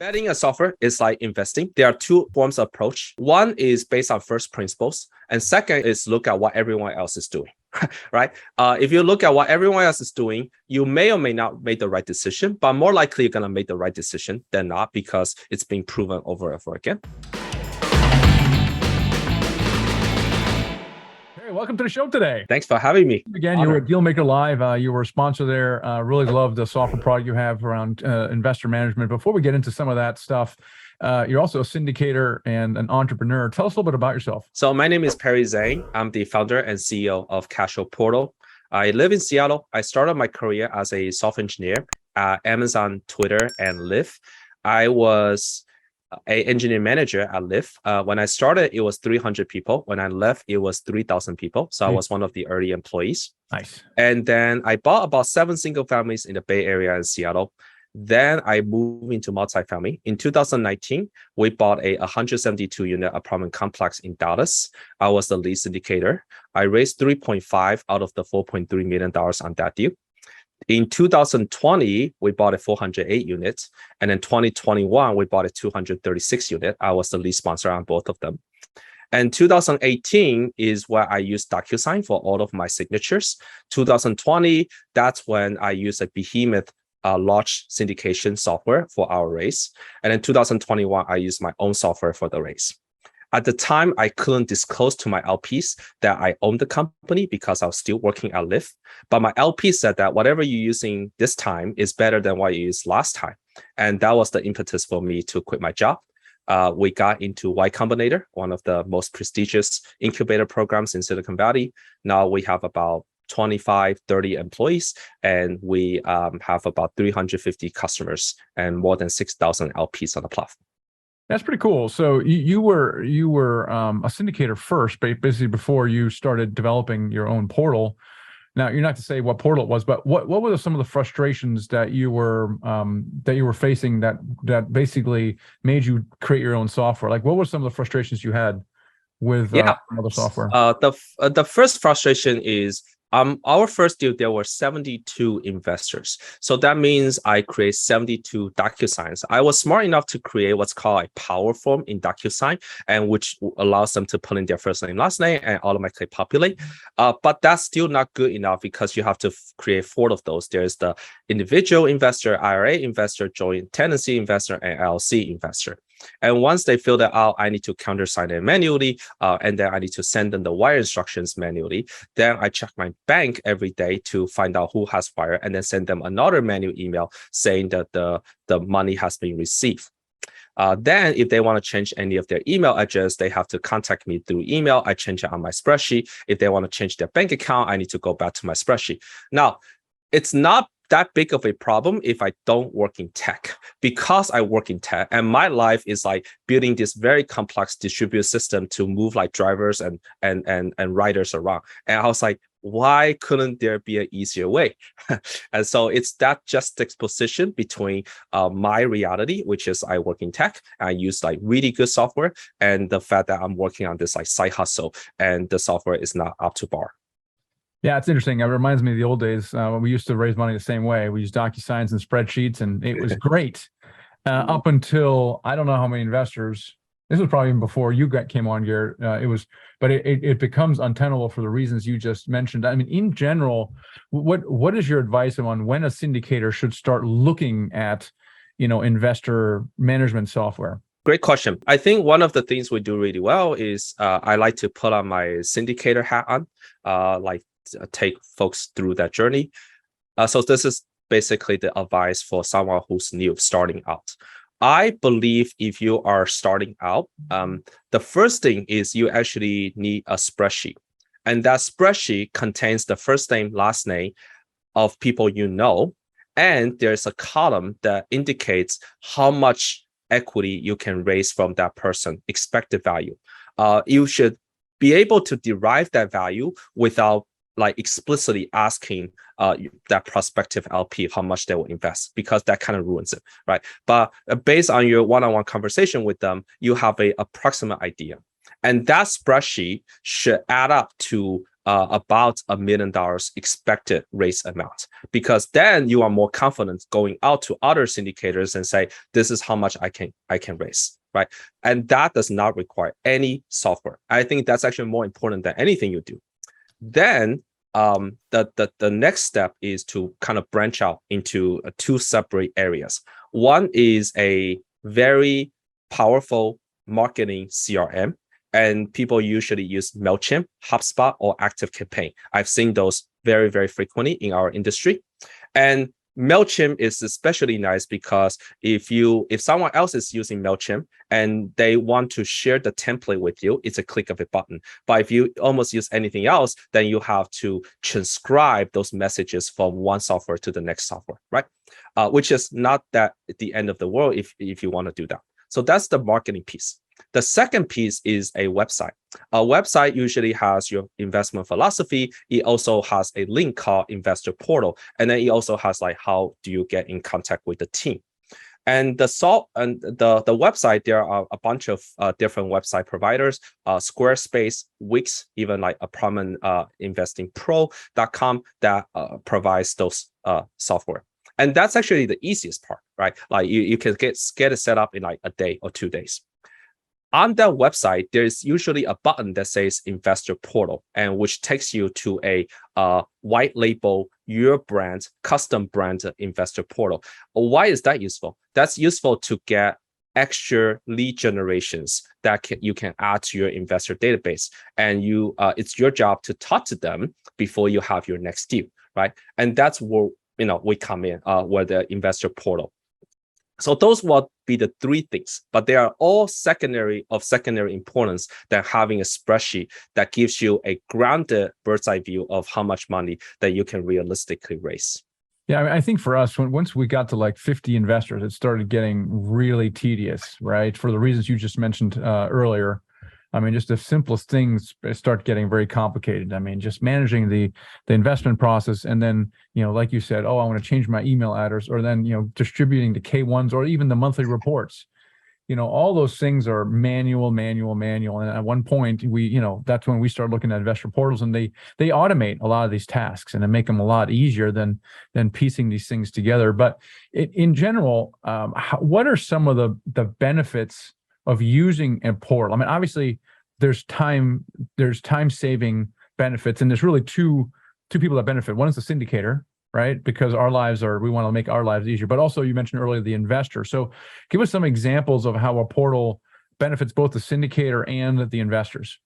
Betting a software is like investing. There are two forms of approach. One is based on first principles, and second is look at what everyone else is doing, right? If you look at what everyone else is doing, you may or may not make the right decision, but more likely you're going to make the right decision than not because it's been proven over and over again. Hey, welcome to the show today. Thanks for having me. Again, you were at Dealmaker Live. You were a sponsor there. Really love the software product you have around investor management. Before we get into some of that stuff, you're also a syndicator and an entrepreneur. Tell us a little bit about yourself. So my name is Perry Zheng. I'm the founder and CEO of Cashflow Portal. I live in Seattle. I started my career as a software engineer at Amazon, Twitter, and Lyft. I was an engineering manager at Lyft. When I started, it was 300 people. When I left, it was 3,000 people. So I was one of the early employees. Nice. And then I bought about 7 single families in the Bay Area in Seattle. Then I moved into multifamily. In 2019, we bought a 172-unit apartment complex in Dallas. I was the lead syndicator. I raised 3.5 out of the $4.3 million on that deal. In 2020, we bought a 408 units, and in 2021, we bought a 236 unit. I was the lead sponsor on both of them. And 2018 is where I used DocuSign for all of my signatures. 2020, that's when I used a behemoth large syndication software for our raise. And in 2021, I used my own software for the raise. At the time, I couldn't disclose to my LPs that I owned the company because I was still working at Lyft. But my LP said that whatever you're using this time is better than what you used last time. And that was the impetus for me to quit my job. We got into Y Combinator, one of the most prestigious incubator programs in Silicon Valley. Now we have about 25, 30 employees, and we have about 350 customers and more than 6,000 LPs on the platform. That's pretty cool. So you were a syndicator first, basically before you started developing your own portal. Now, you're not to say what portal it was, but what were some of the frustrations that you were facing that basically made you create your own software? Like, what were some of the frustrations you had with other software? The first frustration is our first deal, there were 72 investors. So that means I create 72 DocuSigns. I was smart enough to create what's called a power form in DocuSign, and which allows them to put in their first name, last name, and automatically populate. But that's still not good enough because you have to create 4 of those. There's the individual investor, IRA investor, joint tenancy investor, and LLC investor. And once they fill that out, I need to countersign it manually, and then I need to send them the wire instructions manually. Then I check my bank every day to find out who has wire, and then send them another manual email saying that the money has been received. Then if they want to change any of their email address, they have to contact me through email. I change it on my spreadsheet. If they want to change their bank account, I need to go back to my spreadsheet. Now, it's not that big of a problem if I don't work in tech, because I work in tech and my life is like building this very complex distributed system to move like drivers and riders around. And I was like, why couldn't there be an easier way? And so it's that juxtaposition between my reality, which is I work in tech, I use like really good software, and the fact that I'm working on this like side hustle and the software is not up to bar. Yeah, it's interesting. It reminds me of the old days when we used to raise money the same way. We used DocuSigns and spreadsheets, and it was great up until I don't know how many investors. This was probably even before you came on, Garrett. But it becomes untenable for the reasons you just mentioned. I mean, in general, what is your advice on when a syndicator should start looking at, investor management software? Great question. I think one of the things we do really well is I like to put on my syndicator hat on, take folks through that journey. So this is basically the advice for someone who's new, starting out. I believe if you are starting out, the first thing is you actually need a spreadsheet. And that spreadsheet contains the first name, last name of people you know. And there's a column that indicates how much equity you can raise from that person, expected value. You should be able to derive that value without like explicitly asking that prospective LP how much they will invest, because that kind of ruins it, right? But based on your one-on-one conversation with them, you have an approximate idea. And that spreadsheet should add up to about $1 million expected raise amount, because then you are more confident going out to other syndicators and say, this is how much I can raise, right? And that does not require any software. I think that's actually more important than anything you do. Then the next step is to kind of branch out into two separate areas. One is a very powerful marketing CRM, and people usually use MailChimp, HubSpot, or ActiveCampaign. I've seen those very, very frequently in our industry. And MailChimp is especially nice because if someone else is using MailChimp and they want to share the template with you, it's a click of a button. But if you almost use anything else, then you have to transcribe those messages from one software to the next software, right? Which is not that at the end of the world if you want to do that. So that's the marketing piece. The second piece is a website. A website usually has your investment philosophy. It also has a link called Investor Portal. And then it also has like, how do you get in contact with the team? And the website, there are a bunch of different website providers, Squarespace, Wix, even like apartmentinvestingpro.com that provides those software. And that's actually the easiest part, right? Like you can get it set up in like a day or 2 days. On that website, there's usually a button that says Investor Portal, and which takes you to a white label, your brand, custom brand Investor Portal. Why is that useful? That's useful to get extra lead generations that you can add to your investor database, and it's your job to talk to them before you have your next deal, right? And that's where we come in, where the Investor Portal. So those will be the three things, but they are all secondary importance than having a spreadsheet that gives you a grounded bird's eye view of how much money that you can realistically raise. Yeah, I mean, I think for us, once we got to like 50 investors, it started getting really tedious, right? For the reasons you just mentioned earlier. I mean, just the simplest things start getting very complicated. I mean, just managing the investment process, and then, like you said, oh, I want to change my email address, or then, distributing the K1s or even the monthly reports. All those things are manual. And at one point, that's when we start looking at investor portals, and they automate a lot of these tasks and they make them a lot easier than piecing these things together. But in general, what are some of the benefits of using a portal? I mean, obviously there's time saving benefits, and there's really two people that benefit. One is the syndicator, right? Because we want to make our lives easier, but also you mentioned earlier the investor. So give us some examples of how a portal benefits both the syndicator and the investors.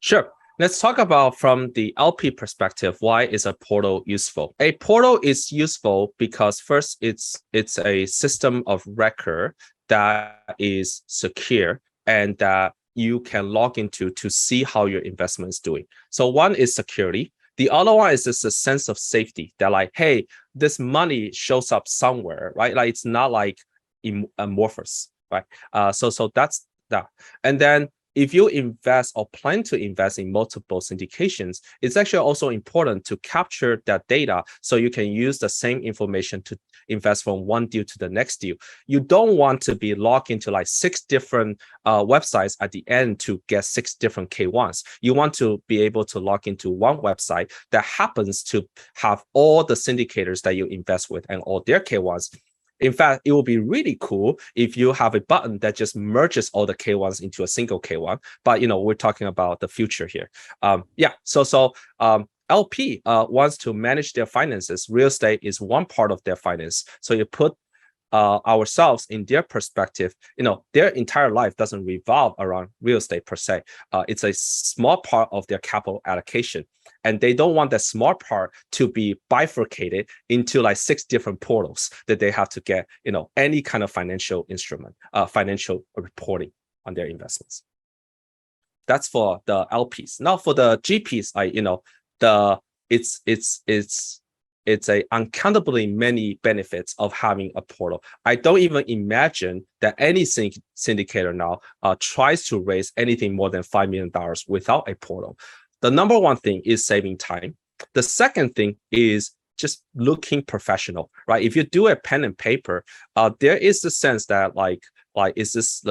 Sure. Let's talk about from the LP perspective, why is a portal useful? A portal is useful because first, it's a system of record that is secure and that you can log into to see how your investment is doing. So one is security. The other one is just a sense of safety that like, hey, this money shows up somewhere, right? Like it's not like amorphous, right? So that's that. And then if you invest or plan to invest in multiple syndications, it's actually also important to capture that data so you can use the same information to invest from one deal to the next deal. You don't want to be logged into like 6 different websites at the end to get 6 different K1s. You want to be able to log into one website that happens to have all the syndicators that you invest with and all their K1s. In fact, it will be really cool if you have a button that just merges all the K1s into a single K1. But we're talking about the future here. LP wants to manage their finances. Real estate is one part of their finance. So you put ourselves in their perspective. Their entire life doesn't revolve around real estate per se. It's a small part of their capital allocation. And they don't want that small part to be bifurcated into like 6 different portals that they have to get, any kind of financial instrument, financial reporting on their investments. That's for the LPs. Now for the GPs, it's a uncountably many benefits of having a portal. I don't even imagine that any syndicator now tries to raise anything more than $5 million without a portal. The number one thing is saving time. The second thing is just looking professional, right? If you do a pen and paper, there is the sense that like, is this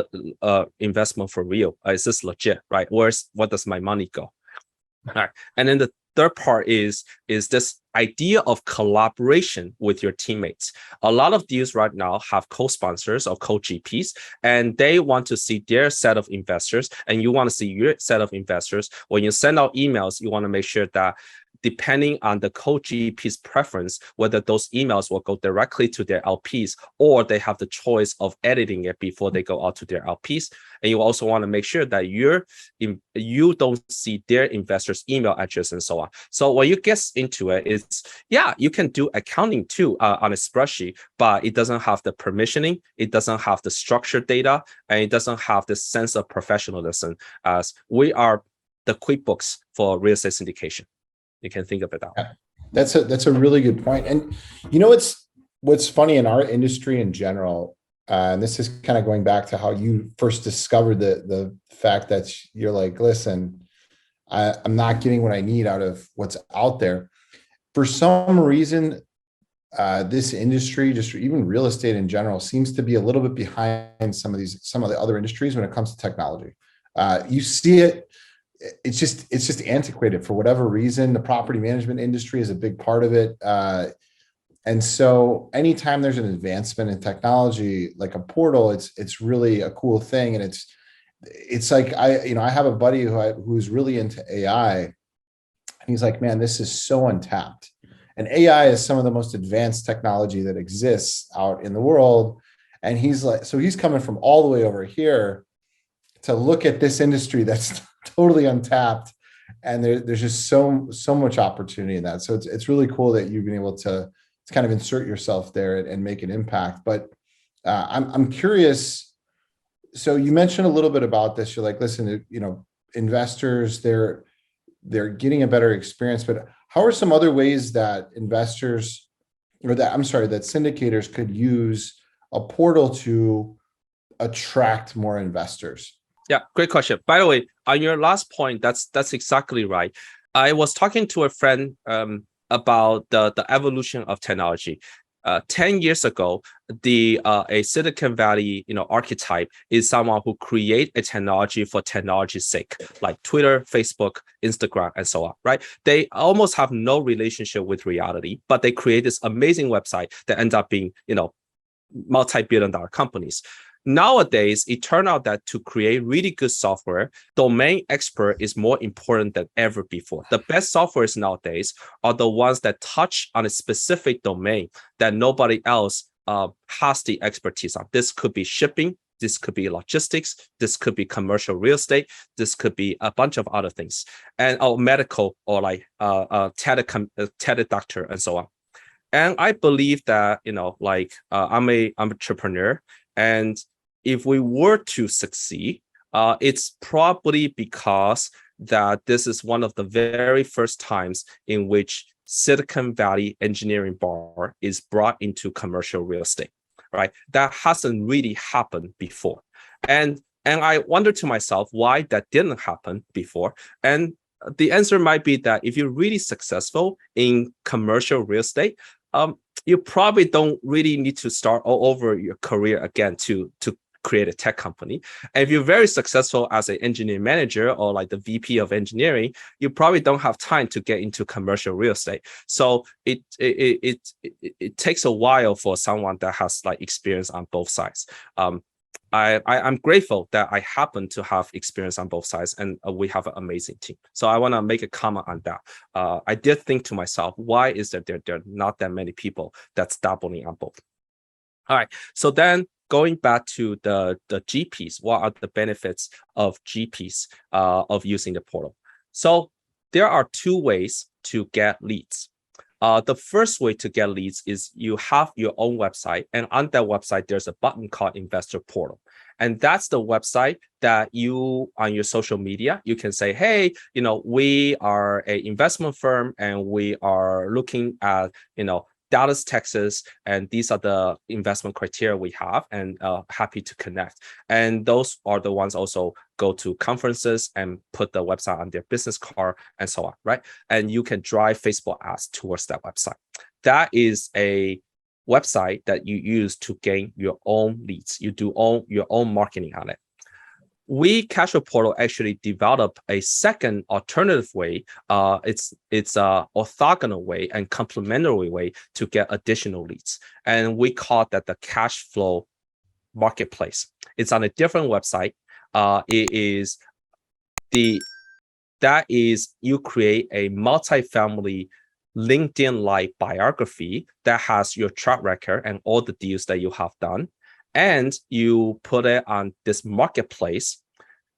investment for real? Is this legit, right? What does my money go? All right. And then the third part is this idea of collaboration with your teammates. A lot of deals right now have co-sponsors or co-GPs, and they want to see their set of investors, and you want to see your set of investors. When you send out emails, you want to make sure that depending on the co-GP's preference, whether those emails will go directly to their LPs or they have the choice of editing it before they go out to their LPs. And you also want to make sure that you don't see their investors' email address and so on. So when you get into it, it's, yeah, you can do accounting too on a spreadsheet, but it doesn't have the permissioning, it doesn't have the structured data, and it doesn't have the sense of professionalism, as we are the QuickBooks for real estate syndication. You can think of it that way. Yeah, that's a really good point. And what's funny in our industry in general, and this is kind of going back to how you first discovered the fact that you're like, listen, I'm not getting what I need out of what's out there. For some reason, this industry, just even real estate in general, seems to be a little bit behind some of the other industries when it comes to technology. You see it. It's just antiquated for whatever reason. The property management industry is a big part of it. And so anytime there's an advancement in technology, like a portal, it's really a cool thing. And it's like, I have a buddy who's really into AI, and he's like, man, this is so untapped. And AI is some of the most advanced technology that exists out in the world. And he's like, so he's coming from all the way over here to look at this industry that's totally untapped, and there's just so much opportunity in that. So it's really cool that you've been able to kind of insert yourself there and make an impact. But I'm curious. So you mentioned a little bit about this. You're like, listen, investors, they're getting a better experience. But how are some other ways that investors, that syndicators could use a portal to attract more investors? Yeah, great question. By the way, on your last point, that's exactly right. I was talking to a friend about the evolution of technology. 10 years ago, a Silicon Valley archetype is someone who create a technology for technology's sake, like Twitter, Facebook, Instagram, and so on. Right? They almost have no relationship with reality, but they create this amazing website that ends up being multi-billion-dollar companies. Nowadays, it turned out that to create really good software, domain expert is more important than ever before. The best softwares nowadays are the ones that touch on a specific domain that nobody else has the expertise on. This could be shipping, this could be logistics, this could be commercial real estate, this could be a bunch of other things, and medical, or like teledoctor and so on. And I believe that I'm an entrepreneur, and if we were to succeed, it's probably because that this is one of the very first times in which Silicon Valley engineering bar is brought into commercial real estate, right? That hasn't really happened before. And I wonder to myself why that didn't happen before. And the answer might be that if you're really successful in commercial real estate, you probably don't really need to start all over your career again to create a tech company. And if you're very successful as an engineering manager or like the VP of engineering, you probably don't have time to get into commercial real estate. So it takes a while for someone that has like experience on both sides. I'm grateful that I happen to have experience on both sides, and we have an amazing team. So I want to make a comment on that. I did think to myself, why is that there are not that many people that's dabbling on both? All right. So then going back to the GPs, what are the benefits of GPs of using the portal? So there are two ways to get leads. The first way to get leads is you have your own website, and on that website, there's a button called Investor Portal. And that's the website that you, on your social media, you can say, hey, we are an investment firm and we are looking at, Dallas, Texas, and these are the investment criteria we have, and happy to connect. And those are the ones also go to conferences and put the website on their business card and so on, right? And you can drive Facebook ads towards that website. That is a website that you use to gain your own leads. You do your own marketing on it. we Cashflow Portal actually developed a second alternative way. It's a orthogonal way and complementary way to get additional leads, and we call that the Cashflow Marketplace. It's on a different website. You create a multifamily LinkedIn-like biography that has your track record and all the deals that you have done, and you put it on this marketplace.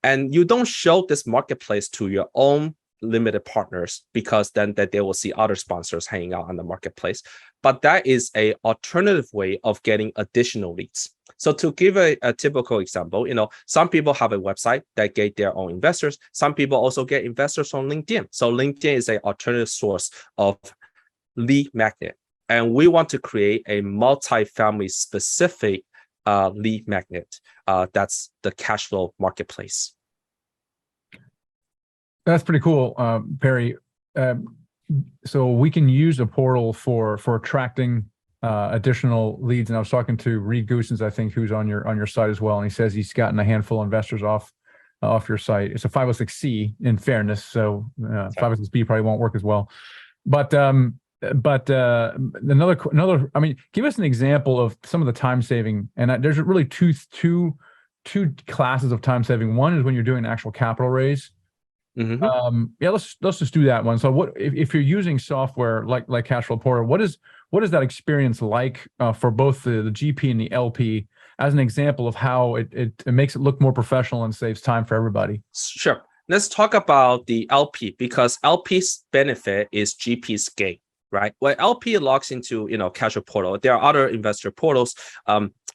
And you don't show this marketplace to your own limited partners, because then that they will see other sponsors hanging out on the marketplace. But that is a alternative way of getting additional leads. So to give a typical example, some people have a website that get their own investors. Some people also get investors on LinkedIn. So LinkedIn is an alternative source of lead magnet. And we want to create a multifamily specific lead magnet. That's the Cashflow Marketplace. That's pretty cool, Perry. So we can use a portal for attracting additional leads. And I was talking to Reed Goosens, I think, who's on your site as well, and he says he's gotten a handful of investors off your site. It's a 506C, in fairness, so 506B probably won't work as well. But another, I mean, give us an example of some of the time saving. And there's really two classes of time saving. One is when you're doing an actual capital raise. Mm-hmm. Let's just do that one. So what if you're using software like Cashflow Portal, what is that experience like for both the GP and the LP, as an example of how it makes it look more professional and saves time for everybody? Sure. Let's talk about the LP, because LP's benefit is GP's gain, right? When LP logs into Cashflow Portal, there are other investor portals.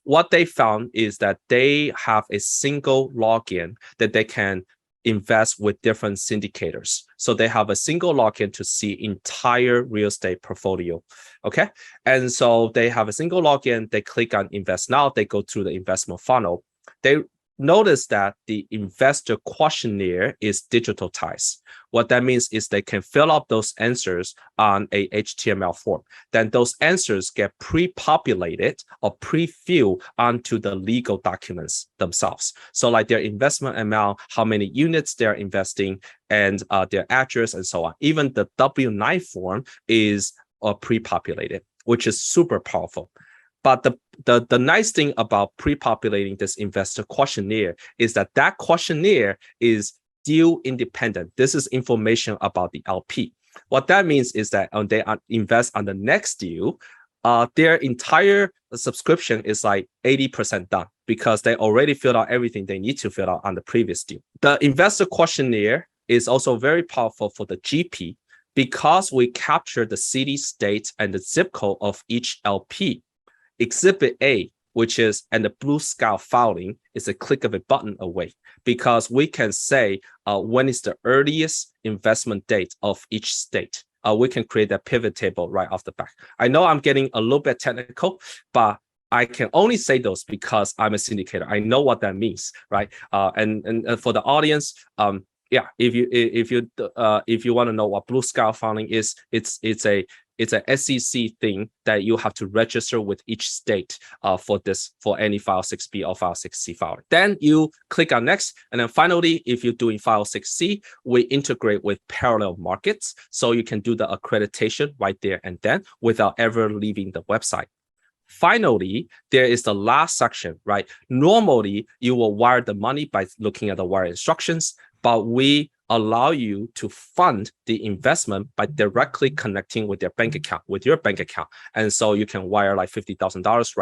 What they found is that they have a single login that they can invest with different syndicators. So they have a single login to see entire real estate portfolio. Okay. And so they have a single login, they click on invest now, they go through the investment funnel. They notice that the investor questionnaire is digitalized. What that means is they can fill out those answers on a HTML form. Then those answers get pre-populated or pre-filled onto the legal documents themselves. So like their investment amount, how many units they're investing, and their address and so on. Even the W-9 form is pre-populated, which is super powerful. But the nice thing about pre-populating this investor questionnaire is that questionnaire is deal independent. This is information about the LP. What that means is that when they invest on the next deal, their entire subscription is like 80% done, because they already filled out everything they need to fill out on the previous deal. The investor questionnaire is also very powerful for the GP, because we capture the city, state, and the zip code of each LP. Exhibit A, and the blue sky filing, is a click of a button away, because we can say when is the earliest investment date of each state. We can create that pivot table right off the bat. I know I'm getting a little bit technical, but I can only say those because I'm a syndicator. I know what that means, right? And for the audience, if you want to know what blue sky filing is, it's a SEC thing that you have to register with each state for any File 6B or File 6C filing. Then you click on next. And then finally, if you're doing File 6C, we integrate with parallel markets. So you can do the accreditation right there and then without ever leaving the website. Finally, there is the last section, right? Normally, you will wire the money by looking at the wire instructions, but we allow you to fund the investment by directly connecting with your bank account. And so you can wire like $50,000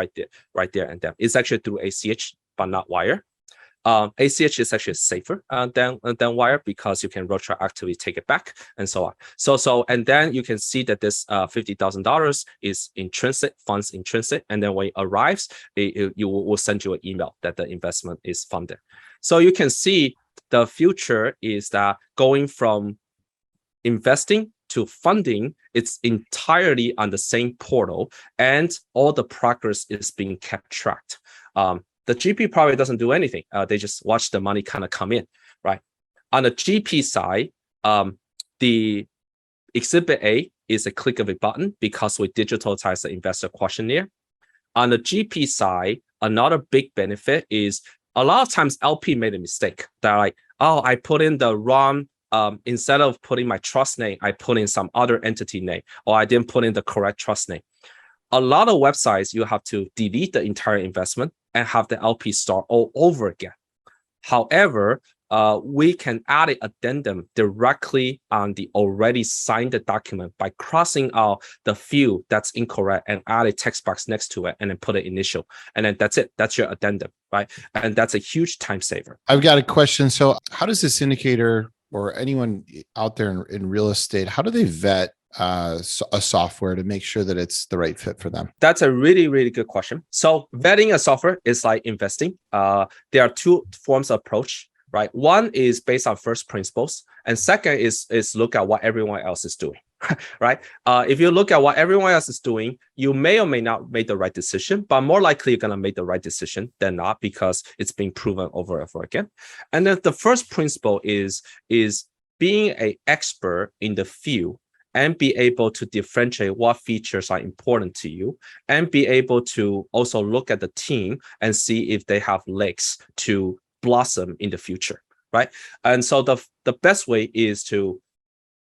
right there and then. It's actually through ACH, but not wire. ACH is actually safer than wire, because you can retroactively take it back and so on. And then you can see that this $50,000 is funds intrinsic, and then when it arrives, you will send you an email that the investment is funded. So you can see the future is that going from investing to funding, it's entirely on the same portal, and all the progress is being kept tracked. The GP probably doesn't do anything. They just watch the money kind of come in, right? On the GP side, the Exhibit A is a click of a button, because we digitalize the investor questionnaire. On the GP side, another big benefit is a lot of times LP made a mistake. They're like, oh, I put in the wrong, instead of putting my trust name, I put in some other entity name, or I didn't put in the correct trust name. A lot of websites, you have to delete the entire investment and have the LP start all over again. However, we can add an addendum directly on the already signed document by crossing out the field that's incorrect and add a text box next to it and then put an initial. And then that's it. That's your addendum, right? And that's a huge time saver. I've got a question. So how does this syndicator or anyone out there in real estate, how do they vet a software to make sure that it's the right fit for them? That's a really, really good question. So vetting a software is like investing. There are two forms of approach, right? One is based on first principles, and second is look at what everyone else is doing, right? If you look at what everyone else is doing, you may or may not make the right decision, but more likely you're gonna make the right decision than not because it's been proven over and over again. And then the first principle is being an expert in the field and be able to differentiate what features are important to you, and be able to also look at the team and see if they have legs to blossom in the future, right? And so the best way is to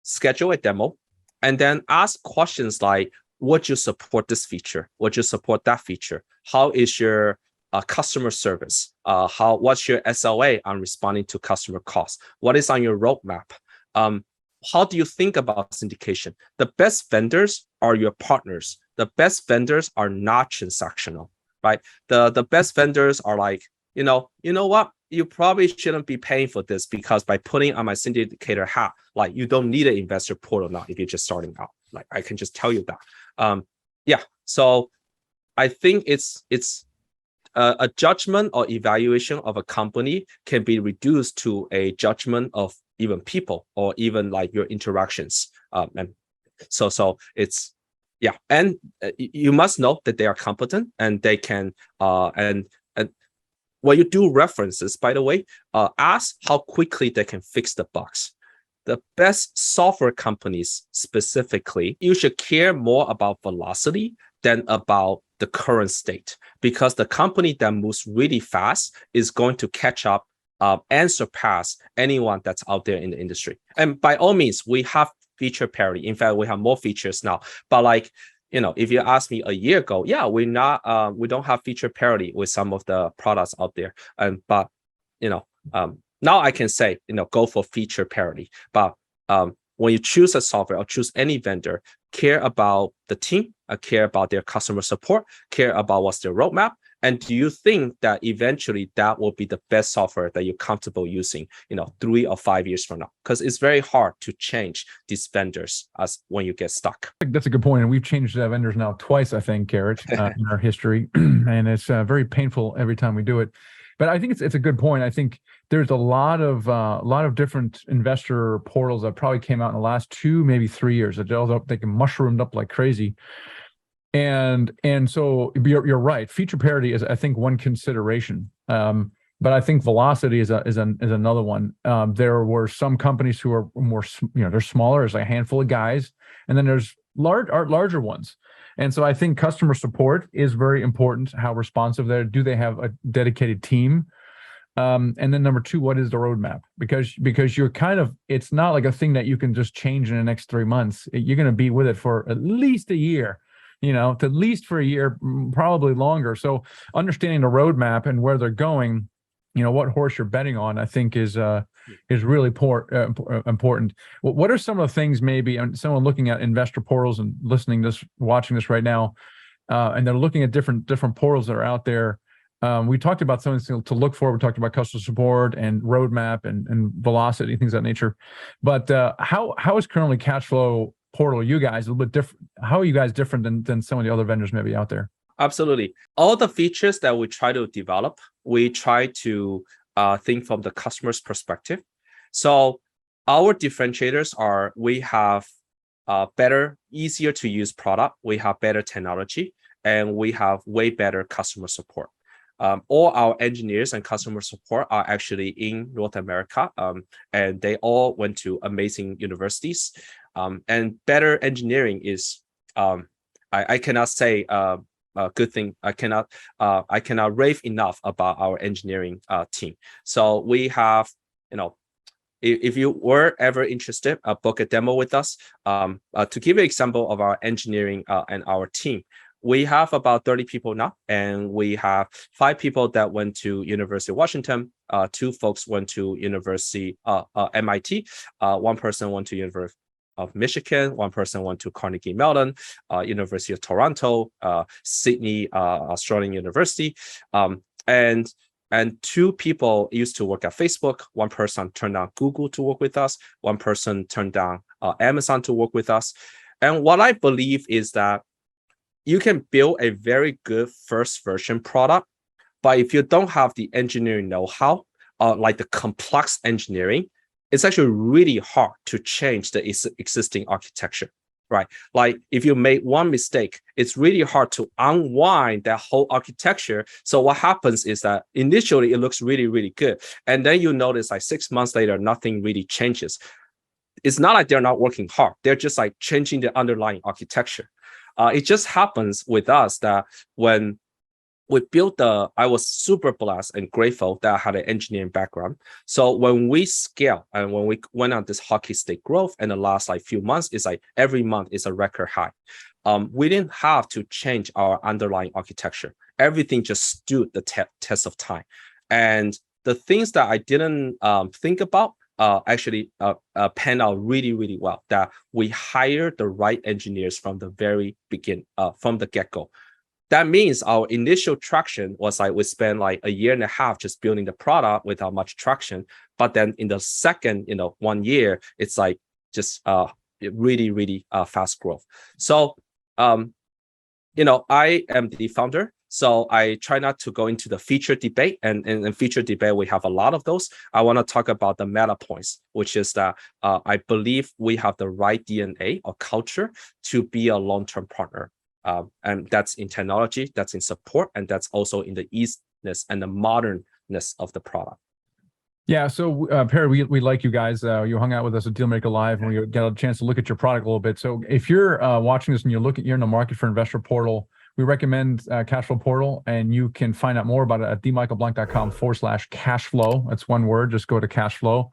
schedule a demo and then ask questions like, would you support this feature? Would you support that feature? How is your customer service? What's your SLA on responding to customer calls? What is on your roadmap? How do you think about syndication? The best vendors are your partners. The best vendors are not transactional, right? The best vendors are like, you know what? You probably shouldn't be paying for this because by putting on my syndicator hat, like you don't need an investor portal now if you're just starting out. Like I can just tell you that. Yeah. So I think it's a judgment or evaluation of a company can be reduced to a judgment of even people or even like your interactions. And so it's, yeah. And you must know that they are competent and they can, and when you do references, by the way, ask how quickly they can fix the bugs. The best software companies specifically, you should care more about velocity than about the current state, because the company that moves really fast is going to catch up and surpass anyone that's out there in the industry. And by all means, we have feature parity. In fact, we have more features now. But like, if you ask me a year ago, yeah, we don't have feature parity with some of the products out there. But now I can say, go for feature parity. But when you choose a software or choose any vendor, care about the team, care about their customer support, care about what's their roadmap. And do you think that eventually that will be the best software that you're comfortable using, 3 or 5 years from now? Because it's very hard to change these vendors as when you get stuck. That's a good point. And we've changed vendors now twice, I think, Garrett, in our history. And it's very painful every time we do it. But I think it's a good point. I think there's a lot of different investor portals that probably came out in the last 2, maybe 3 years. They can mushroomed up like crazy. And so you're right. Feature parity is, I think, one consideration. But I think velocity is another one. There were some companies who are more, they're smaller, as a handful of guys, and then there's larger ones. And so I think customer support is very important. How responsive they're. Do they have a dedicated team? And then number 2, what is the roadmap? Because you're it's not like a thing that you can just change in the next 3 months. You're going to be with it for at least a year. At least for a year, probably longer. So understanding the roadmap and where they're going, what horse you're betting on, I think is really important. What are some of the things maybe, and someone looking at investor portals and watching this right now, and they're looking at different portals that are out there. We talked about something to look for. We talked about customer support and roadmap and velocity, things of that nature. But how is currently Cashflow portal, you guys, a little bit different? How are you guys different than some of the other vendors maybe out there? Absolutely. All the features that we try to develop, we try to think from the customer's perspective. So our differentiators are, we have better, easier to use product, we have better technology, and we have way better customer support. All our engineers and customer support are actually in North America, and they all went to amazing universities. And better engineering is, I cannot say good thing. I cannot rave enough about our engineering team. So we have, if you were ever interested, book a demo with us. To give you an example of our engineering and our team, we have about 30 people now, and we have 5 people that went to University of Washington. 2 folks went to University MIT. 1 person went to University of Michigan. 1 person went to Carnegie Mellon, University of Toronto, Sydney Australian University, and 2 people used to work at Facebook. 1 person turned down Google to work with us. 1 person turned down Amazon to work with us. And what I believe is that you can build a very good first version product, but if you don't have the engineering know-how, like the complex engineering, it's actually really hard to change the existing architecture, right? Like if you make one mistake, it's really hard to unwind that whole architecture. So what happens is that initially it looks really, really good. And then you notice like 6 months later, nothing really changes. It's not like they're not working hard. They're just like changing the underlying architecture. It just happens with us that when we built I was super blessed and grateful that I had an engineering background. So when we scale and when we went on this hockey stick growth and the last like few months, it's like every month is a record high. We didn't have to change our underlying architecture. Everything just stood the test of time. And the things that I didn't think about actually pan out really, really well, that we hired the right engineers from the very beginning, from the get-go. That means our initial traction was like we spent like a year and a half just building the product without much traction. But then in the second, 1 year, it's like just really, really fast growth. So, I am the founder. So I try not to go into the feature debate, and in feature debate, we have a lot of those. I want to talk about the meta points, which is that I believe we have the right DNA or culture to be a long-term partner. And that's in technology, that's in support, and that's also in the easiness and the modernness of the product. Yeah, so Perry, we like you guys. You hung out with us at Dealmaker Live, and we got a chance to look at your product a little bit. So if you're watching this and you're in the market for investor portal, we recommend Cashflow Portal, and you can find out more about it at dmichaelblank.com/cashflow. That's one word. Just go to Cashflow,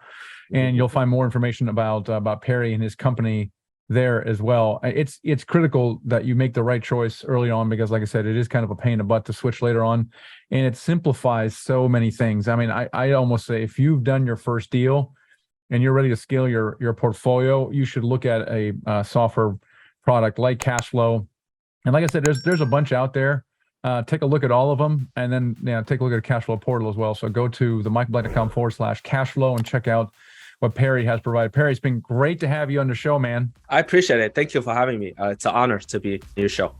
and you'll find more information about Perry and his company there as well. It's critical that you make the right choice early on, because like I said, it is kind of a pain in the butt to switch later on, and it simplifies so many things. I mean, I almost say if you've done your first deal and you're ready to scale your portfolio, you should look at a software product like Cashflow. And like I said, there's a bunch out there. Take a look at all of them, and then take a look at a Cashflow Portal as well. So go to themichaelblank.com/cashflow and check out what Perry has provided. Perry, it's been great to have you on the show, man. I appreciate it. Thank you for having me. It's an honor to be on your show.